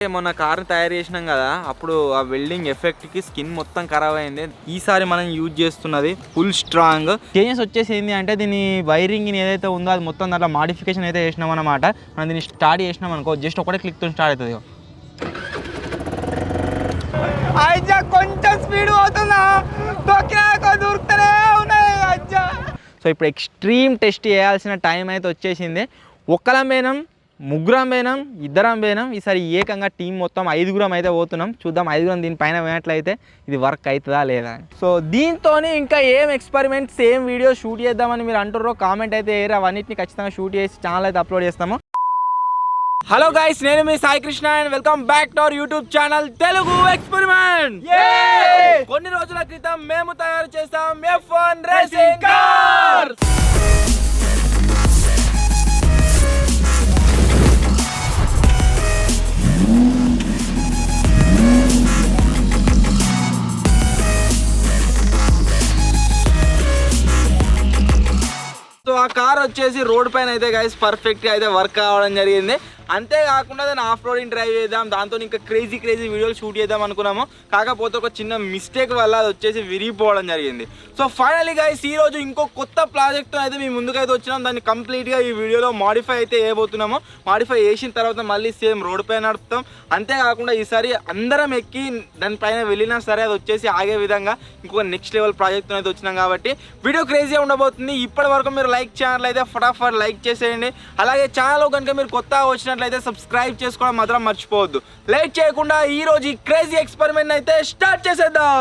మొన్న కార్ తయారు చేసినాం కదా, అప్పుడు ఆ వెల్డింగ్ ఎఫెక్ట్ కి స్కిన్ మొత్తం ఖరాబ్ అయింది. ఈసారి మనం యూజ్ చేస్తున్నది ఫుల్ స్ట్రాంగ్. చేంజెస్ వచ్చేసి ఏంటి అంటే దీని వైరింగ్ ఏదైతే ఉందో అది మొత్తం దాంట్లో మాడిఫికేషన్ అయితే చేసినాం అనమాట. మనం దీన్ని స్టార్ట్ చేసినాం అనుకో, జస్ట్ ఒకటే క్లిక్ తో స్టార్ట్ అవుతుంది. కొంచెం స్పీడ్ అవుతుందా, దొరుకుతూనే ఉన్నాయి. సో ఇప్పుడు ఎక్స్ట్రీమ్ టెస్ట్ చేయాల్సిన టైం అయితే వచ్చేసింది. ఒక్కలం పోయినాం, ముగ్గురం పోయినాం, ఇద్దరం పోయినాం. ఈసారి ఏకంగా టీం మొత్తం 5గురం అయితే పోతున్నాం. చూద్దాం 5గురం దీనిపైన పోయినట్లయితే ఇది వర్క్ అవుతుందా లేదా. సో దీంతో ఇంకా ఏం ఎక్స్పెరిమెంట్స్, ఏం వీడియో షూట్ చేద్దామని మీరు అంటుర్రో కామెంట్ అయితే వేయరు. అవన్నిటిని ఖచ్చితంగా షూట్ చేసి ఛానల్ అయితే అప్లోడ్ చేస్తాము. హలో గైస్, నేను మీ Sai Krishna and welcome back to our YouTube channel Telugu experiment. కొన్ని రోజుల క్రితం మేము తయారు చేసాం F1 రేసింగ్ కార్. సో ఆ కార్ వచ్చేసి రోడ్ పైన అయితే గైస్ పర్ఫెక్ట్ గా అయితే వర్క్ అవ్వడం జరిగింది. అంతేకాకుండా దాన్ని ఆఫ్ రోడింగ్ డ్రైవ్ చేద్దాం, దాంతో ఇంకా క్రేజీ వీడియోలు షూట్ చేద్దాం అనుకున్నాము. కాకపోతే ఒక చిన్న మిస్టేక్ వల్ల అది వచ్చేసి విరిగిపోవడం జరిగింది. సో ఫైనలీ గైస్ ఈ రోజు ఇంకో కొత్త ప్రాజెక్ట్ అయితే మీ ముందుకైతే వచ్చినాం. దాన్ని కంప్లీట్గా ఈ వీడియోలో మాడిఫై అయితే చేయబోతున్నాము. మాడిఫై చేసిన తర్వాత మళ్ళీ సేమ్ రోడ్ పైన నడుపుతాం. అంతేకాకుండా ఈసారి అందరం ఎక్కి దానిపైన వెళ్ళినా సరే అది వచ్చేసి ఆగే విధంగా ఇంకొక నెక్స్ట్ లెవెల్ ప్రాజెక్ట్ అయితే వచ్చినాం. కాబట్టి వీడియో క్రేజీగా ఉండబోతుంది. ఇప్పటి వరకు మీరు లైక్ ఛానల్ అయితే ఫటాఫట్ లైక్ చేసేయండి. అలాగే ఛానల్ కనుక మీరు కొత్తగా వచ్చినట్లయితే సబ్స్క్రైబ్ చేసుకోవడం మాత్రం మర్చిపోవద్దు. లేట్ చేయకుండా ఈ రోజు ఈ క్రేజీ ఎక్స్పెరిమెంట్ అయితే స్టార్ట్ చేసేద్దాం.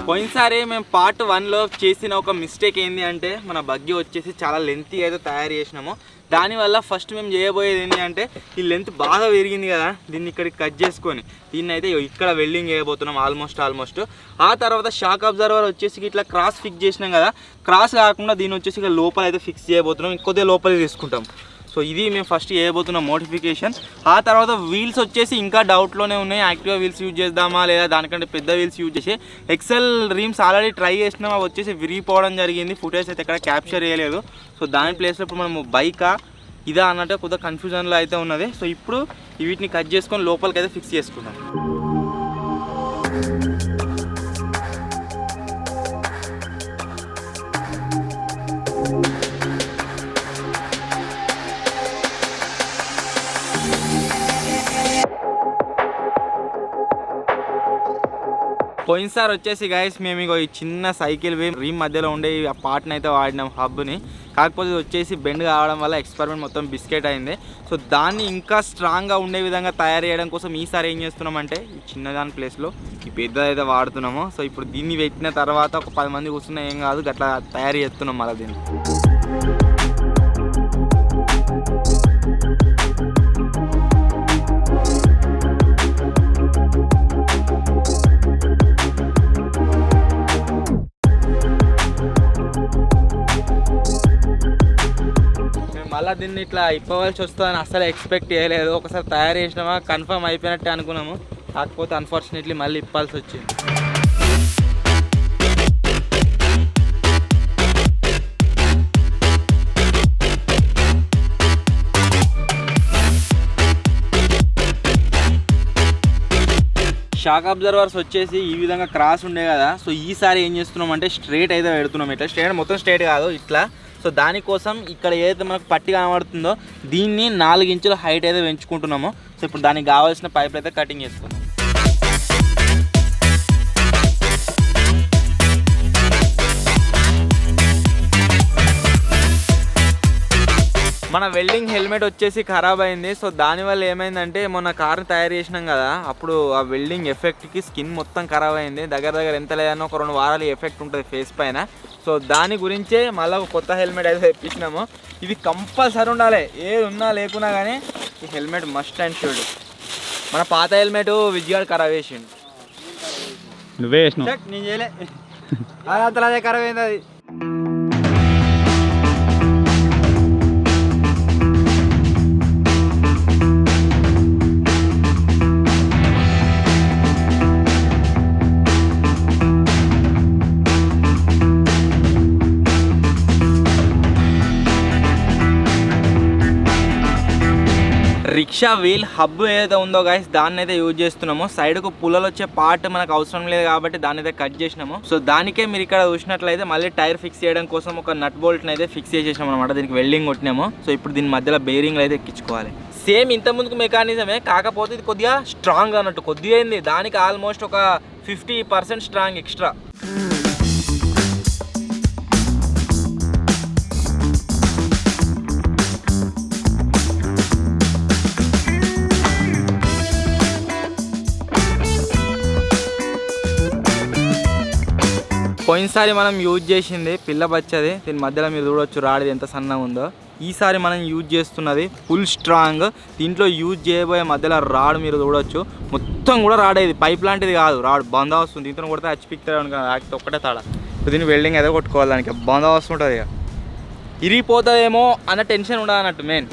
పోయినసారి మేము పార్ట్ 1లో చేసిన ఒక మిస్టేక్ ఏంటి అంటే మన బగ్గీ వచ్చేసి చాలా లెంతీ అయితే తయారు చేసినాము. దానివల్ల ఫస్ట్ మేము చేయబోయేది ఏంటి అంటే ఈ లెంత్ బాగా పెరిగింది కదా, దీన్ని ఇక్కడికి కట్ చేసుకొని దీన్ని అయితే ఇక్కడ వెల్డింగ్ చేయబోతున్నాం ఆల్మోస్ట్. ఆ తర్వాత షాక్ అబ్జర్వర్ వచ్చేసి ఇట్లా క్రాస్ ఫిక్స్ చేసినాం కదా, క్రాస్ కాకుండా దీన్ని వచ్చేసి ఇక లోపల అయితే ఫిక్స్ చేయబోతున్నాం. ఇంకొద్దిగా లోపలికి తీసుకుంటాం. సో ఇది మేము ఫస్ట్ చేయబోతున్న మోడిఫికేషన్. ఆ తర్వాత వీల్స్ వచ్చేసి ఇంకా డౌట్లోనే ఉన్నాయి. యాక్టివా వీల్స్ యూజ్ చేద్దామా లేదా దానికంటే పెద్ద వీల్స్ యూజ్ చేసి ఎక్సెల్ రీమ్స్ ఆల్రెడీ ట్రై చేసినాం, అవి వచ్చేసి విరిగిపోవడం జరిగింది. ఫుటేజ్ అయితే ఎక్కడ క్యాప్చర్ చేయలేదు. సో దాని ప్లేస్లో ఇప్పుడు మనము బైకా ఇదా అన్నట్టు కొద్దిగా కన్ఫ్యూజన్లో అయితే ఉన్నది. సో ఇప్పుడు వీటిని కట్ చేసుకొని లోపలికి అయితే ఫిక్స్ చేసుకుందాం. పోయినసారి వచ్చేసి గైస్ మేము ఈ చిన్న సైకిల్ రీమ్ మధ్యలో ఉండే ఆ పార్ట్ని అయితే వాడినాం, హబ్ని. కాకపోతే ఇది వచ్చేసి బెండ్ కావడం వల్ల ఎక్స్పెరిమెంట్ మొత్తం బిస్కెట్ అయింది. సో దాన్ని ఇంకా స్ట్రాంగ్గా ఉండే విధంగా తయారు చేయడం కోసం ఈసారి ఏం చేస్తున్నామంటే ఈ చిన్నదాని ప్లేస్లో ఈ పెద్దదైతే వాడుతున్నాము. సో ఇప్పుడు దీన్ని పెట్టిన తర్వాత ఒక 10 మంది కూర్చున్నా ఏం కాదు, అట్లా తయారు చేస్తున్నాం మళ్ళీ దీన్ని. మళ్ళీ దీన్ని ఇట్లా ఇప్పవలసి వస్తుందని అసలు ఎక్స్పెక్ట్ చేయలేదు. ఒకసారి తయారు చేసినామా కన్ఫర్మ్ అయిపోయినట్టే అనుకున్నాము. కాకపోతే అన్ఫార్చునేట్లీ మళ్ళీ ఇప్పాల్సి వచ్చింది. షాక్ అబ్జర్వర్స్ వచ్చేసి ఈ విధంగా క్రాస్ ఉండే కదా. సో ఈసారి ఏం చేస్తున్నాం అంటే స్ట్రైట్ అయితే పెడుతున్నాం. ఇట్లా స్ట్రైట్ మొత్తం స్ట్రైట్ కాదు, ఇట్లా. సో దానికోసం ఇక్కడ ఏదైతే మనకు పట్టి కనబడుతుందో దీన్ని 4 ఇంచుల హైట్ అయితే పెంచుకుంటున్నాము. సో ఇప్పుడు దానికి కావాల్సిన పైపులు అయితే కటింగ్ చేసుకున్నాం. మన వెల్డింగ్ హెల్మెట్ వచ్చేసి ఖరాబ్ అయింది. సో దానివల్ల ఏమైందంటే మొన్న కార్ తయారు చేసినాం కదా, అప్పుడు ఆ వెల్డింగ్ ఎఫెక్ట్కి స్కిన్ మొత్తం ఖరాబ్ అయింది. దగ్గర ఎంత లేదన్నా ఒక 2 వారాలు ఎఫెక్ట్ ఉంటుంది ఫేస్ పైన. సో దాని గురించే మళ్ళీ ఒక కొత్త హెల్మెట్ అయితే తెప్పించినాము. ఇది కంపల్సరీ ఉండాలి, ఏది ఉన్నా లేకున్నా కానీ ఈ హెల్మెట్ మస్ట్ అండ్ షుడ్. మన పాత హెల్మెట్ విజయాడు ఖరాబ్ చేసిండు. నువ్వే వేసినావు, నేను చేయలే, అంతలో అదే ఖరాబ్ అయింది అది. రిక్షా వీల్ హబ్ ఏదైతే ఉందో గైస్ దాన్ని అయితే యూజ్ చేస్తున్నాము. సైడ్కు పుల్లలు వచ్చే పార్ట్ మనకు అవసరం లేదు కాబట్టి దాన్ని అయితే కట్ చేసినాము. సో దానికే మీరు ఇక్కడ చూసినట్లయితే మళ్ళీ టైర్ ఫిక్స్ చేయడం కోసం ఒక నట్ బోల్ట్ని అయితే ఫిక్స్ చేసేసాం అనమాట. దీనికి వెల్డింగ్ కొట్టినాము. సో ఇప్పుడు దీని మధ్యలో బేరింగ్లు అయితే ఎక్కించుకోవాలి. సేమ్ ఇంత ముందుకు మెకానిజమే, కాకపోతే ఇది కొద్దిగా స్ట్రాంగ్ అన్నట్టు. కొద్దిగా అయింది, దానికి ఆల్మోస్ట్ ఒక 50% స్ట్రాంగ్ ఎక్స్ట్రా. పోయినసారి మనం యూజ్ చేసింది పిల్ల బచ్చది, దీని మధ్యలో మీరు చూడవచ్చు రాడిది ఎంత సన్నగా ఉందో. ఈసారి మనం యూజ్ చేస్తున్నది ఫుల్ స్ట్రాంగ్. దీంట్లో యూజ్ చేయబోయే మధ్యలో రాడ్ మీరు చూడవచ్చు, మొత్తం కూడా రాడ్. ఇది పైప్ లాంటిది కాదు, రాడ్ బందా వస్తుంది. దీంతో కొడితే హచ్చిపిక్తాడు ఒక్కటే తాడ. దీన్ని వెల్డింగ్ ఏదో కొట్టుకోవాలి, దానికి బందా వస్తుంటుంది. ఇక ఇరిగిపోతుందేమో అన్న టెన్షన్ ఉండదు అన్నట్టు మెయిన్.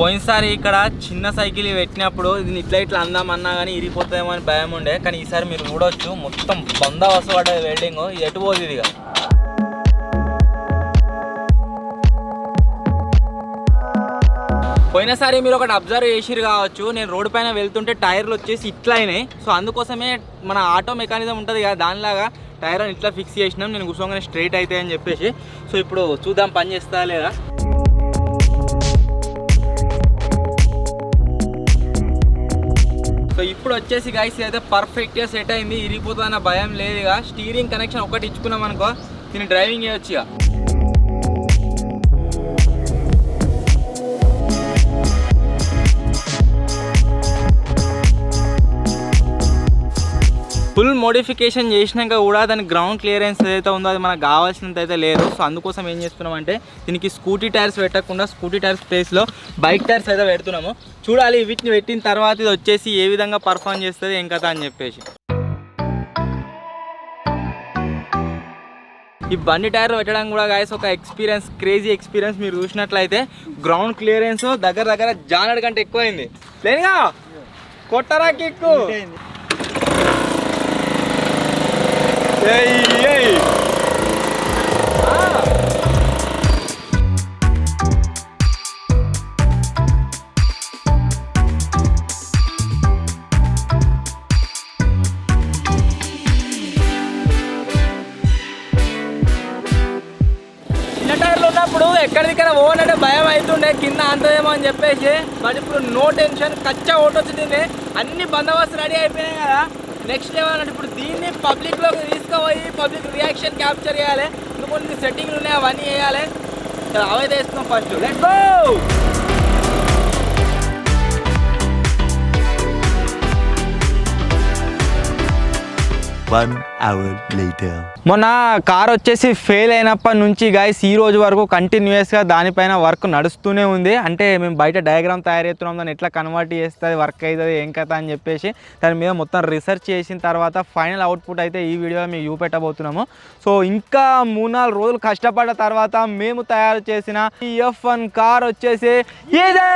పోయినసారి ఇక్కడ చిన్న సైకిల్ పెట్టినప్పుడు దీన్ని ఇట్లా అందామన్నా కానీ ఇరిగిపోతుందేమో అని భయం ఉండే, కానీ ఈసారి మీరు చూడవచ్చు మొత్తం బందా వస్తుంది వెల్డింగ్. ఇది ఎటు పోతుంది ఇక. పోయినసారి మీరు ఒకటి అబ్జర్వ్ చేసిరు కావచ్చు, నేను రోడ్డు పైన వెళ్తుంటే టైర్లు వచ్చేసి ఇట్లా అయినాయి. సో అందుకోసమే మన ఆటో మెకానిజం ఉంటుంది కదా, దానిలాగా టైర్ అని ఇట్లా ఫిక్స్ చేసినాం. నేను కూర్చోగానే స్ట్రైట్ అవుతాయి అని చెప్పేసి. సో ఇప్పుడు చూద్దాం పని చేస్తా లేదా. సో ఇప్పుడు వచ్చేసి గైస్ అయితే పర్ఫెక్ట్గా సెట్ అయింది, ఇరిగిపోతుందన్న భయం లేదు. ఇక స్టీరింగ్ కనెక్షన్ ఒకటి ఇచ్చుకున్నాం అనుకో, దీన్ని డ్రైవింగ్ చేయొచ్చు. ఇక ఫుల్ మోడిఫికేషన్ చేసినాక కూడా దాని గ్రౌండ్ క్లియరెన్స్ ఏదైతే ఉందో అది మనకు కావాల్సినంత అయితే లేదు. సో అందుకోసం ఏం చేస్తున్నామంటే దీనికి స్కూటీ టైర్స్ పెట్టకుండా స్కూటీ టైర్స్ ప్లేస్లో బైక్ టైర్స్ అయితే పెడుతున్నాము. చూడాలి వీటిని పెట్టిన తర్వాత ఇది వచ్చేసి ఏ విధంగా పర్ఫామ్ చేస్తుంది ఏం కదా అని చెప్పేసి. ఈ బండి టైర్లు పెట్టడం కూడా గాయస్ ఒక ఎక్స్పీరియన్స్, క్రేజీ ఎక్స్పీరియన్స్. మీరు చూసినట్లయితే గ్రౌండ్ క్లియరెన్స్ దగ్గర జానడ్ కంటే ఎక్కువైంది. లేదుగా కొట్టరా కిక్కు. చిన్న టైర్లు ఉన్నప్పుడు ఎక్కడికైనా ఓనంటే భయం అవుతుండే కింద అంతదేమో అని చెప్పేసి. బట్ ఇప్పుడు నో టెన్షన్, కచ్చా ఓటు వచ్చింది. అన్ని బందోబస్తు రెడీ అయిపోయినాయి కదా. నెక్స్ట్ లెవెల్ అంటే ఇప్పుడు దీన్ని పబ్లిక్లోకి తీసుకుపోయి పబ్లిక్ రియాక్షన్ క్యాప్చర్ చేయాలి. ఇంకా కొన్ని సెట్టింగ్లు ఉన్నాయి, అవన్నీ చేయాలి. అవైతే వేస్తున్నాం ఫస్ట్. Let's go. మొన్న కార్ వచ్చేసి ఫెయిల్ అయినప్పటి నుంచి గైస్ ఈ రోజు వరకు కంటిన్యూస్గా దానిపైన వర్క్ నడుస్తూనే ఉంది. అంటే మేము బయట డయాగ్రామ్ తయారు చేస్తున్నాం, దాన్ని ఎట్లా కన్వర్ట్ చేస్తుంది, వర్క్ అవుతుంది ఏం కథ అని చెప్పేసి దాని మీద మొత్తం రీసెర్చ్ చేసిన తర్వాత ఫైనల్ అవుట్పుట్ అయితే ఈ వీడియోలో మేము చూపెట్టబోతున్నాము. సో ఇంకా 3-4 రోజులు కష్టపడ్డ తర్వాత మేము తయారు చేసిన ఈ F1 కార్ వచ్చేసి ఇదే.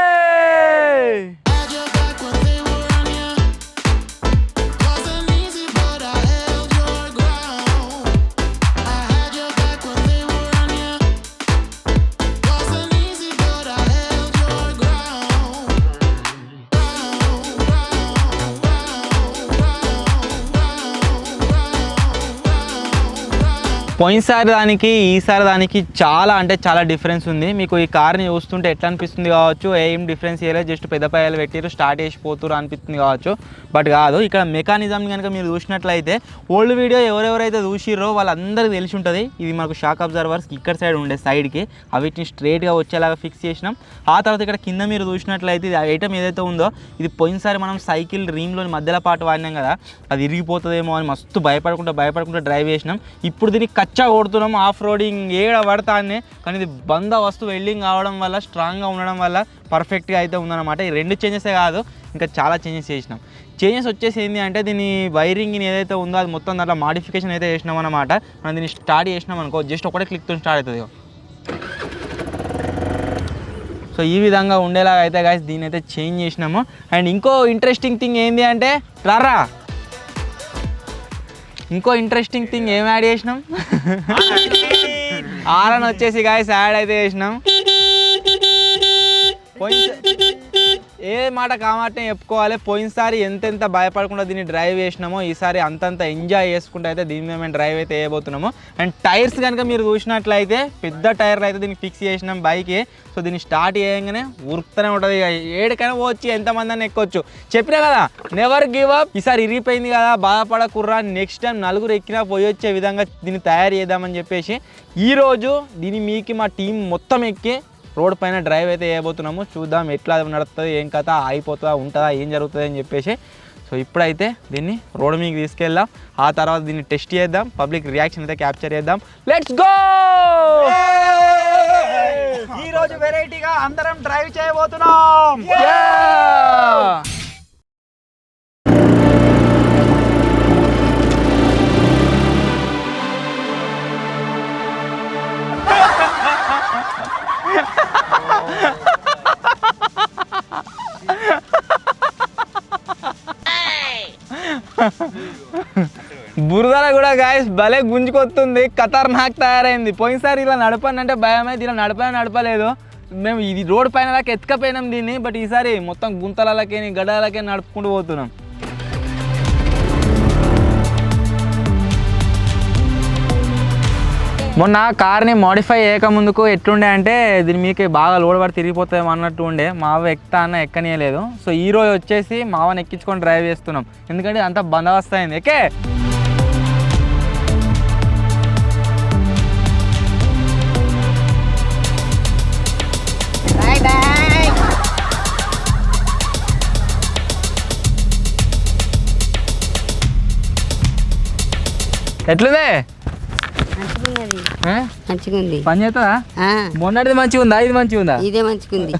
పోయినసారి దానికి ఈసారి దానికి చాలా అంటే చాలా డిఫరెన్స్ ఉంది. మీకు ఈ కార్ని చూస్తుంటే ఎట్లా అనిపిస్తుంది కావచ్చు, ఏం డిఫరెన్స్ చేయలేదు, జస్ట్ పెద్ద పాయలు పెట్టారు స్టార్ట్ చేసి పోతురు అనిపిస్తుంది కావచ్చు. బట్ కాదు, ఇక్కడ మెకానిజం కనుక మీరు చూసినట్లయితే ఓల్డ్ వీడియో ఎవరెవరైతే చూసిర్రో వాళ్ళందరికీ తెలిసి ఉంటుంది. ఇది మనకు షాక్ అబ్జర్వర్స్ ఇక్కడ సైడ్ ఉండే సైడ్కి అవిటిని స్ట్రైట్గా వచ్చేలాగా ఫిక్స్ చేసినాం. ఆ తర్వాత ఇక్కడ కింద మీరు చూసినట్లయితే ఇది ఐటమ్ ఏదైతే ఉందో ఇది పోయినసారి మనం సైకిల్ రీమ్లోని మధ్యలో పాటు వాడినాం కదా, అది ఇరిగిపోతుందేమో అని మస్తు భయపడకుండా డ్రైవ్ చేసినాం. ఇప్పుడు దీనికి కచ్చా కొడుతున్నాం, ఆఫ్ రోడింగ్ ఏడ పడతానే, కానీ ఇది బందోబస్తు వెల్డింగ్ కావడం వల్ల స్ట్రాంగ్గా ఉండడం వల్ల పర్ఫెక్ట్గా అయితే ఉందన్నమాట. ఈ 2 చేంజెసే కాదు, ఇంకా చాలా చేంజెస్ చేసినాం. చేంజెస్ వచ్చేసి ఏంటి అంటే దీని వైరింగ్ ఏదైతే ఉందో అది మొత్తం దాంట్లో మాడిఫికేషన్ అయితే చేసినాం అనమాట. మనం దీన్ని స్టార్ట్ చేసినాం అనుకో, జస్ట్ ఒకటే క్లిక్తో స్టార్ట్ అవుతుంది. సో ఈ విధంగా ఉండేలాగా అయితే గాయస్ దీన్ని అయితే చేంజ్ చేసినాము. అండ్ ఇంకో ఇంట్రెస్టింగ్ థింగ్ ఏంటి అంటే ఇంకో ఇంట్రెస్టింగ్ థింగ్ ఏం యాడ్ చేసినాం, ఆరన్ వచ్చేసి గాయస్ యాడ్ అయితే చేసినాం. ఏ మాట కామాటనే చెప్పుకోవాలి, పోయినసారి ఎంతెంత భయపడకుండా దీన్ని డ్రైవ్ చేసినామో ఈసారి అంతంత ఎంజాయ్ చేసుకుంటూ అయితే దీని మీద మేము డ్రైవ్ అయితే వేయబోతున్నాము. అండ్ టైర్స్ కనుక మీరు చూసినట్లయితే పెద్ద టైర్లు అయితే దీనికి ఫిక్స్ చేసినాం బైక్కి. సో దీన్ని స్టార్ట్ చేయగానే ఉరుకుతూనే ఉంటుంది, ఏడికైనా పోవచ్చు, ఎంతమంది అని ఎక్కొచ్చు. చెప్పినా కదా నెవర్ గివ్ అప్. ఈసారి ఇరిగిపోయింది కదా బాధపడకుర్రా, నెక్స్ట్ టైం 4 ఎక్కినా పోయి వచ్చే విధంగా దీన్ని తయారు చేద్దామని చెప్పేసి ఈరోజు దీన్ని మీకు మా టీం మొత్తం ఎక్కి రోడ్ పైన డ్రైవ్ అయితే వేయబోతున్నాము. చూద్దాం ఎట్లా నడుస్తుంది, ఏం కథ, అయిపోతుందా, ఉంటుందా, ఏం జరుగుతుంది అని చెప్పేసి. సో ఇప్పుడైతే దీన్ని రోడ్ మీకు తీసుకెళ్దాం, ఆ తర్వాత దీన్ని టెస్ట్ చేద్దాం, పబ్లిక్ రియాక్షన్ అయితే క్యాప్చర్ చేద్దాం. Let's go! ఈ రోజు వెరైటీగా అందరం డ్రైవ్ చేయబోతున్నాం. బురదల కూడా గాయస్ భలే గుంజుకొస్తుంది, ఖతర్నాక్ తయారైంది. పోయినసారి ఇలా నడపండి అంటే భయమైంది, ఇలా నడపలేదు. మేము ఇది రోడ్ పైన దాకా ఎత్తుకపోయినాం దీన్ని, బట్ ఈసారి మొత్తం గుంతలకే గడ్డలకే నడుపుకుంటూ పోతున్నాం. మొన్న కార్ని మోడిఫై చేయకముందుకు ఎట్లుండే అంటే దీని మీకు బాగా లోడ్ పడి తిరిగిపోతామో అన్నట్టు ఉండే. మావ ఎక్కుతా అన్న ఎక్కనియలేదు. సో ఈరోజు వచ్చేసి మావని ఎక్కించుకొని డ్రైవ్ చేస్తున్నాం, ఎందుకంటే అంతా బందోబస్తు అయింది. ఎక్కే ఎట్లుందే? మంచిగుంది. పని చేస్తుందా? మొన్నటిది మంచిగా ఉందా, ఇది మంచిగా ఉందా? ఇదే మంచిగుంది.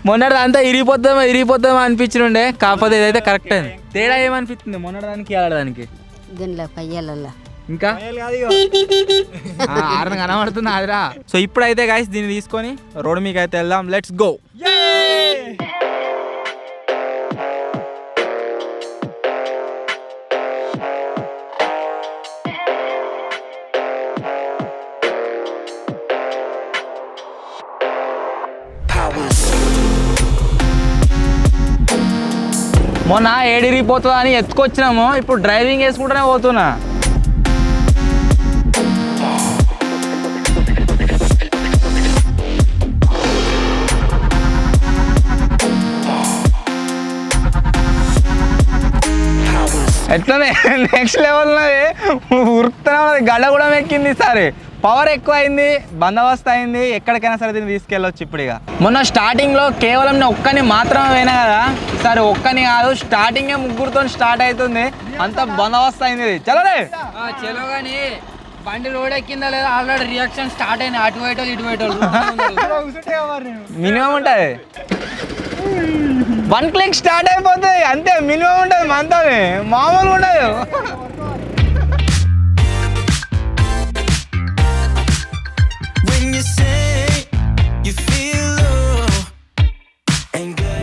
మొన్నటిది అంతా ఇరిగిపోతామో అనిపించిండే, కాకపోతే ఇదైతే కరెక్ట్ అయింది. తేడా ఏమనిపిస్తుంది మొన్నటిదానికి ఆడడానికి? దీనిలో పయ్యాలల్లా ఇంకా ఆరణ కనబడుతుంది అదిరా. సో ఇప్పుడైతే గాయస్ దీన్ని తీసుకొని రోడ్ మీకు అయితే వెళ్దాం. Let's go. మొన్న ఏడిరిగిపోతుందా అని ఎత్తుకొచ్చినాము, ఇప్పుడు డ్రైవింగ్ వేసుకుంటూనే పోతున్నా. ఎట్లనే నెక్స్ట్ లెవెల్ ఉరుకుతున్నా, గడ్డ కూడా ఎక్కింది. సరే పవర్ ఎక్కువ అయింది, బందోబస్తు అయింది, ఎక్కడికైనా సరే దీన్ని తీసుకెళ్ళొచ్చు. ఇప్పుడు ఇక మొన్న స్టార్టింగ్లో కేవలం నేను ఒక్కని మాత్రమే పోయినా కదా, ఈసారి ఒక్కని కాదు స్టార్టింగే 3తో స్టార్ట్ అవుతుంది, అంత బందోబస్తు అయింది. చలోనే చలో కానీ బండి రోడ్ ఎక్కిందా లేదా ఆల్రెడీ రియాక్షన్ స్టార్ట్ అయినాయి, అటు పోయేటోళ్ళు ఇటు పోయేటోళ్ళు. మినిమం ఉంటుంది 1 క్లిక్ స్టార్ట్ అయిపోతుంది అంతే, మినిమం ఉంటుంది మనతో, మామూలుగా ఉండదు.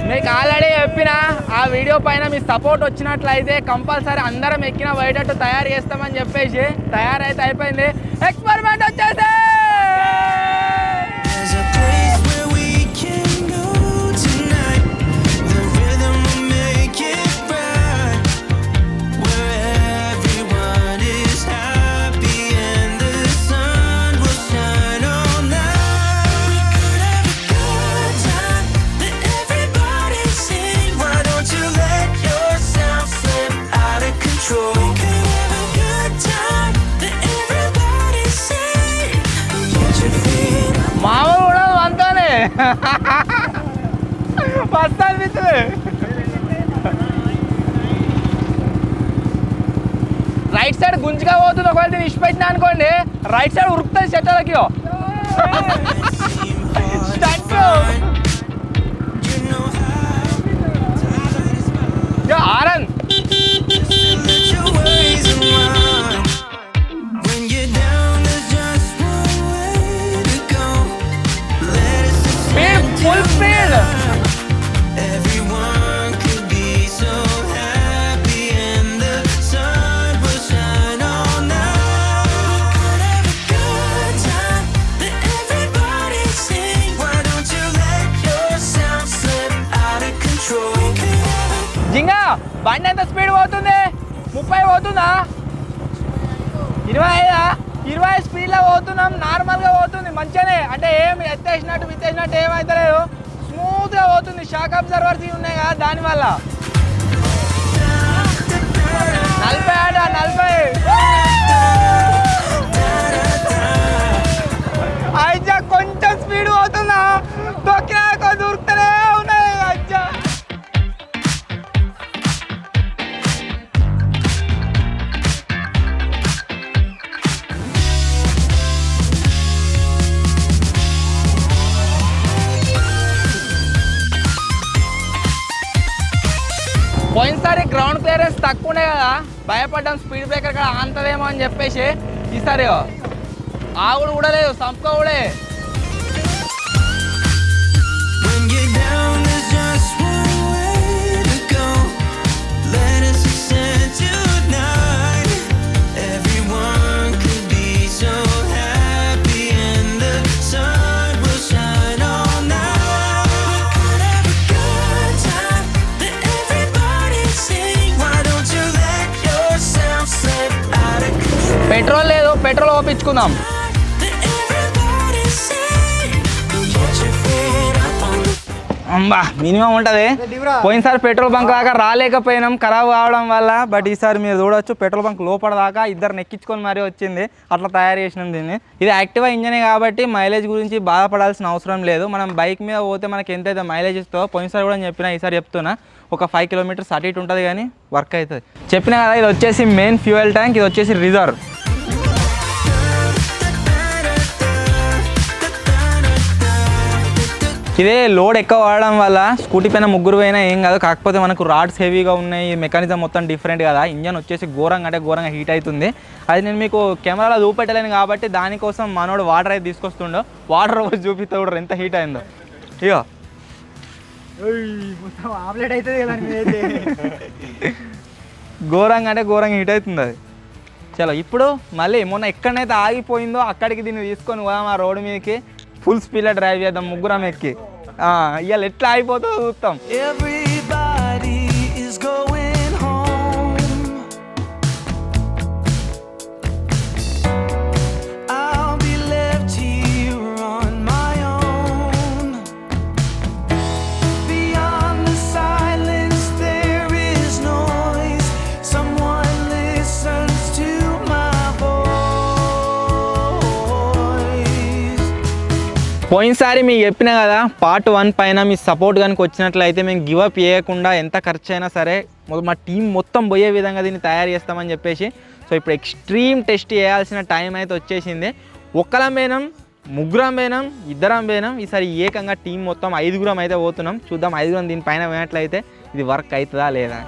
మీకు ఆల్రెడీ చెప్పిన ఆ వీడియో పైన మీ సపోర్ట్ వచ్చినట్లయితే కంపల్సరీ అందరం ఎక్కిన పోయేటట్టు తయారు చేస్తామని చెప్పేసి తయారైతే అయిపోయింది. ఎక్స్పెరిమెంట్ వచ్చేసి మస్తు అనిపిస్తుంది. రైట్ సైడ్ గుంజుగా పోతుంది, ఒకవేళ నేను ఇష్ట పెట్టినా అనుకోండి రైట్ సైడ్ ఉరుకుతుంది చెట్లకి. Aaron full speed. జింగా బండి ఎంత స్పీడ్ పోతుంది? 30 పోతుందా? 25 స్పీడ్లో పోతున్నాం. నార్మల్గా పోతుంది మంచిగానే, అంటే ఏమి ఎత్తేసినట్టు విత్తేసినట్టు ఏమైతలేదు, స్మూత్గా పోతుంది. షాక్ అబ్జర్వర్స్ ఉన్నాయి కదా దానివల్ల. 40 అయ్యా కొంచెం స్పీడ్ పోతుందా? తొక్కినా కొంచెం దొరుకుతూనే ఉన్నాయి అయ్యా. పోయినసారి గ్రౌండ్ క్లియరెన్స్ తక్కువ ఉండే కదా, భయపడ్డాం స్పీడ్ బ్రేకర్ కూడా ఆంతదేమో అని చెప్పేసి. ఈసారి ఆవుడు కూడా లేదు, సంపక కూడా. పెట్రోల్ లేదు, పెట్రోల్ ఓపించుకుందాం. అమ్మా మినిమం ఉంటుంది. పోయినసారి పెట్రోల్ బంక్ దాకా రాలేకపోయినాం ఖరాబ్ కావడం వల్ల. బట్ ఈసారి మీరు చూడొచ్చు పెట్రోల్ బంక్ లోపల దాకా ఇద్దరు నెక్కించుకొని మరీ వచ్చింది. అట్లా తయారు చేసినాం దీన్ని. ఇది యాక్టివా ఇంజనే కాబట్టి మైలేజ్ గురించి బాధపడాల్సిన అవసరం లేదు. మనం బైక్ మీద పోతే మనకి ఎంతైతే మైలేజ్ ఇస్తుందో పోయినసారి కూడా చెప్పినా, ఈసారి చెప్తున్నా, ఒక 5 కిలోమీటర్స్ అటు ఇటు ఉంటుంది కానీ వర్క్ అవుతుంది. చెప్పినా కదా, ఇది వచ్చేసి మెయిన్ ఫ్యూయల్ ట్యాంక్, ఇది వచ్చేసి రిజర్వ్. ఇదే లోడ్ ఎక్కువ వాడడం వల్ల స్కూటీ పైన ముగ్గురు పోయినా ఏం కాదు. కాకపోతే మనకు రాడ్స్ హెవీగా ఉన్నాయి, మెకానిజం మొత్తం డిఫరెంట్ కదా. ఇంజన్ వచ్చేసి ఘోరంగా హీట్ అవుతుంది. అది నేను మీకు కెమెరాలో చూపెట్టలేను కాబట్టి దానికోసం మనోడు వాటర్ అయితే తీసుకొస్తుండో. వాటర్ వచ్చి చూపిస్తే కూడా ఎంత హీట్ అయిందో. ఇగో ఆమ్లెట్ అవుతుంది కదా. ఘోరంగా హీట్ అవుతుంది అది. చలో ఇప్పుడు మళ్ళీ మొన్న ఎక్కడైతే ఆగిపోయిందో అక్కడికి దీన్ని తీసుకొని పోదాం ఆ రోడ్డు మీదకి. ఫుల్ స్పీడ్లో డ్రైవ్ చేద్దాం ముగ్గురం ఎక్కి. ఇవాళ ఎట్లా అయిపోతుందో చూస్తాం. పోయినసారి మీకు చెప్పినా కదా, పార్ట్ 1 పైన మీ సపోర్ట్ కనుక వచ్చినట్లయితే మేము గివప్ చేయకుండా ఎంత ఖర్చు అయినా సరే మా టీం మొత్తం పోయే విధంగా దీన్ని తయారు చేస్తామని చెప్పేసి. సో ఇప్పుడు ఎక్స్ట్రీమ్ టెస్ట్ చేయాల్సిన టైం అయితే వచ్చేసింది. ఒక్కలం పోయినాం, ముగ్గురం పోయినాం, ఇద్దరం పోయినాం. ఈసారి ఏకంగా టీం మొత్తం 5గురం అయితే పోతున్నాం. చూద్దాం 5గురం దీనిపైన పోయినట్లయితే ఇది వర్క్ అవుతుందా లేదా.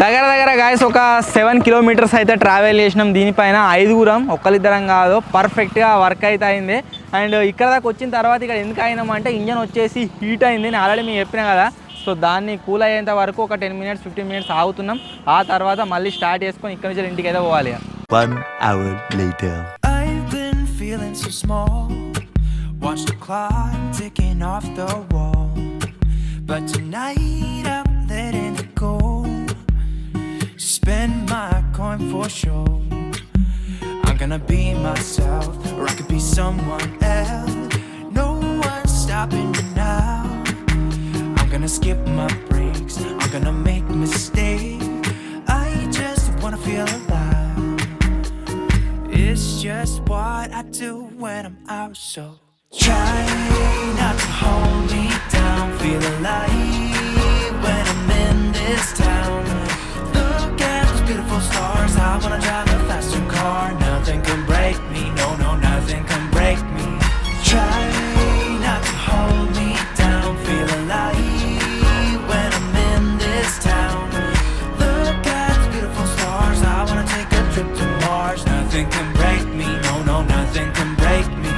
దగ్గర గాయస్ ఒక 7 కిలోమీటర్స్ అయితే ట్రావెల్ చేసినాం. దీనిపైన 5గురం, ఒక్కరిద్దరం కాదు, పర్ఫెక్ట్గా వర్క్ అయితే అయింది. అండ్ ఇక్కడ దాకా వచ్చిన తర్వాత ఇక్కడ ఎందుకు అయినామంటే ఇంజన్ వచ్చేసి హీట్ అయింది. నేను ఆల్రెడీ మీకు చెప్పినా కదా. సో దాన్ని కూల్ అయ్యేంత వరకు ఒక 10 మినిట్స్ 15 మినిట్స్ ఆగుతున్నాం. ఆ తర్వాత మళ్ళీ స్టార్ట్ చేసుకొని ఇక్కడ నుంచి ఇంటికి అయితే పోవాలి. 1 hour later. I've been feeling so small. Watch the clock ticking off the wall. But tonight I'm letting it go. Spend my coin for sure. I'm gonna be myself, or I could be someone else. No one's stopping me now. I'm gonna skip my breaks. I'm gonna make mistakes. I just wanna feel alive. It's just what I do when I'm out, so try not to hold me down. Feel alive when I'm in this town. Look at those beautiful stars. I wanna drive a faster car. Nothing can break me, no, nothing can break me. Try not to hold me down. Feel alive when I'm in this town. Look at those beautiful stars. I wanna take a trip to Mars. Nothing can break me, no, nothing can break me.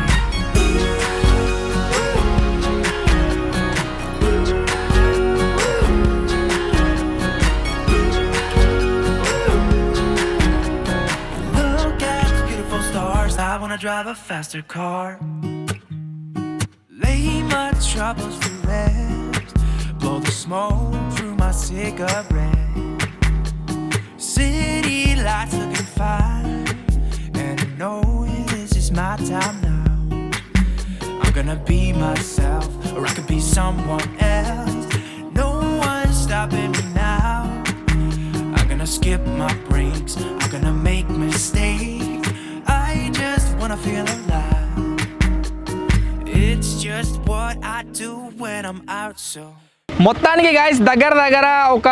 Look at the beautiful stars. I wanna drive a faster car. Lay my troubles to rest. Blow the smoke through my cigarette. City lights looking fine, and I know this is my time now. I'm gonna be myself, or I could be someone else. No one's stopping me now. I'm gonna skip my breaks. I'm gonna make mistakes. I just wanna feel alive. It's just what I do when I'm out, so మొత్తానికి guys దగ్గర ఒక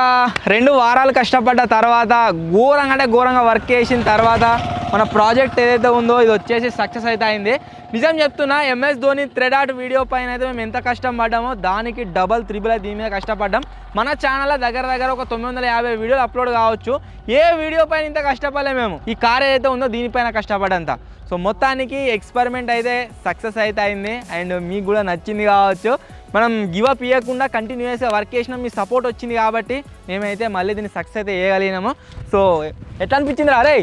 2 వారాలు కష్టపడ్డ తర్వాత ఘోరంగా work చేసిన తర్వాత మన ప్రాజెక్ట్ ఏదైతే ఉందో ఇది వచ్చేసి సక్సెస్ అయితే అయింది. నిజం చెప్తున్నా, MS Dhoni thread art video పైన అయితే మేము ఎంత కష్టం పడ్డామో దానికి డబల్ త్రిబుల్ దీని మీద కష్టపడ్డాం. మన ఛానల్లో దగ్గర ఒక 950 వీడియోలు అప్లోడ్ కావచ్చు. ఏ వీడియో పైన ఇంత కష్టపడలే మేము. ఈ కార్ ఏదైతే ఉందో దీనిపైన కష్టపడంత. సో మొత్తానికి ఎక్స్పెరిమెంట్ అయితే సక్సెస్ అయితే అయింది. అండ్ మీకు కూడా నచ్చింది కావచ్చు. మనం గివ్ అప్ ఇవ్వకుండా కంటిన్యూస్గా వర్క్ చేసినాం. మీ సపోర్ట్ వచ్చింది కాబట్టి మేమైతే మళ్ళీ దీన్ని సక్సెస్ అయితే చేయగలిగినాము. సో ఎట్లా అనిపించిందిరా? అరే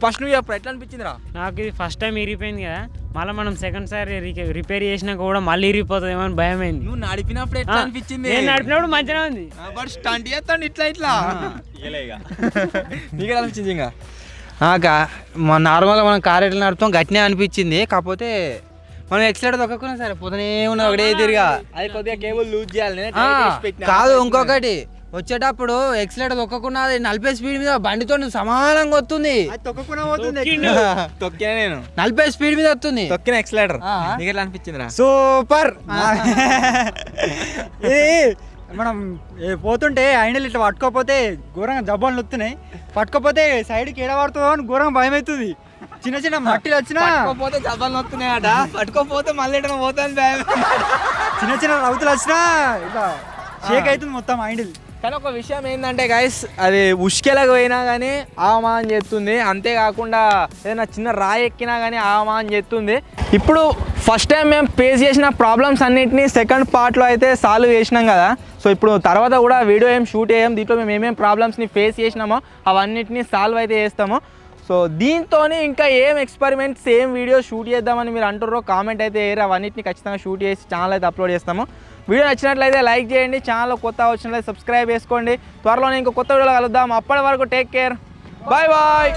ఫస్ట్ నువ్వు చెప్పు, ఎట్లా అనిపించిందిరా? నాకు ఇది ఫస్ట్ టైం ఇరిగిపోయింది కదా, మళ్ళీ మనం సెకండ్ సారి రిపేర్ చేసినాక కూడా మళ్ళీ ఇరిగిపోతుంది ఏమో అని భయం అయింది. నువ్వు నడిపినప్పుడు ఎట్లా అనిపించింది? నేను నడిపినప్పుడు మంచిగా ఉంది. బట్ స్టంట్ చేస్తాను ఇట్లా నీకు అనిపించింది? ఇంకా నార్మల్గా మనం కార్ ఎట్లా నడుపుతాం గట్టినే అనిపించింది. కాకపోతే మనం ఎక్సలెంట్ దొక్కకున్నా సరే పోతనే ఉన్నా ఒకటే తిరిగా. అది కొద్దిగా కేబుల్ లూజ్ చేయాలి. కాదు, ఇంకొకటి వచ్చేటప్పుడు ఎక్సలెంట్ దొక్కకున్నా అది 40 స్పీడ్ మీద బండితో సమానంగా వస్తుంది. తొక్కినా నేను 40 స్పీడ్ మీద వస్తుంది. తొక్కిన ఎక్సలేటర్. నీకు ఎట్లా అనిపించిందిరా? సూపర్. ఇది మనం పోతుంటే హ్యాండిల్ ఇట్లా పట్టుకోపోతే ఘోరంగా జబ్బాలు వస్తున్నాయి. పట్టుకోపోతే సైడ్కి ఎడబడుతుందో అని ఘోరంగా భయం అవుతుంది. చిన్న మట్టిలు వచ్చినా పట్టుకోపోతే జబ్బాలు వస్తున్నాయట, పట్టుకోపోతే మళ్ళీ ఎట్లా పోతాను భయం. చిన్న రౌతులు వచ్చినా ఇట్లా షేక్ అవుతుంది మొత్తం హ్యాండిల్. కానీ ఒక విషయం ఏంటంటే గైస్, అది ఉష్కెలకు పోయినా కానీ ఆమాన్ చేస్తుంది. అంతేకాకుండా ఏదైనా చిన్న రాయి ఎక్కినా కానీ ఆమాన్ చేస్తుంది. ఇప్పుడు ఫస్ట్ టైం మేము ఫేస్ చేసిన ప్రాబ్లమ్స్ అన్నింటినీ సెకండ్ పార్ట్లో అయితే సాల్వ్ చేసినాం కదా. సో ఇప్పుడు తర్వాత కూడా వీడియో ఏం షూట్ చేయం. దీంట్లో మేము ఏమేమి ప్రాబ్లమ్స్ని ఫేస్ చేసినామో అవన్నిటిని సాల్వ్ అయితే చేస్తాము. సో దీంతో ఇంకా ఏం ఎక్స్పెరిమెంట్స్ ఏం వీడియో షూట్ చేద్దామని మీరు అంటుర్రో కామెంట్ అయితే వేయరు. అవన్నిటిని ఖచ్చితంగా షూట్ చేసి ఛానల్ అయితే అప్లోడ్ చేస్తాము. వీడియో నచ్చినట్లయితే లైక్ చేయండి. ఛానల్ కొత్త వచ్చినట్లయితే సబ్స్క్రైబ్ చేసుకోండి. త్వరలోనే ఇంకో కొత్త వీడియోలో కలుద్దాం. అప్పటి వరకు టేక్ కేర్. Bye bye.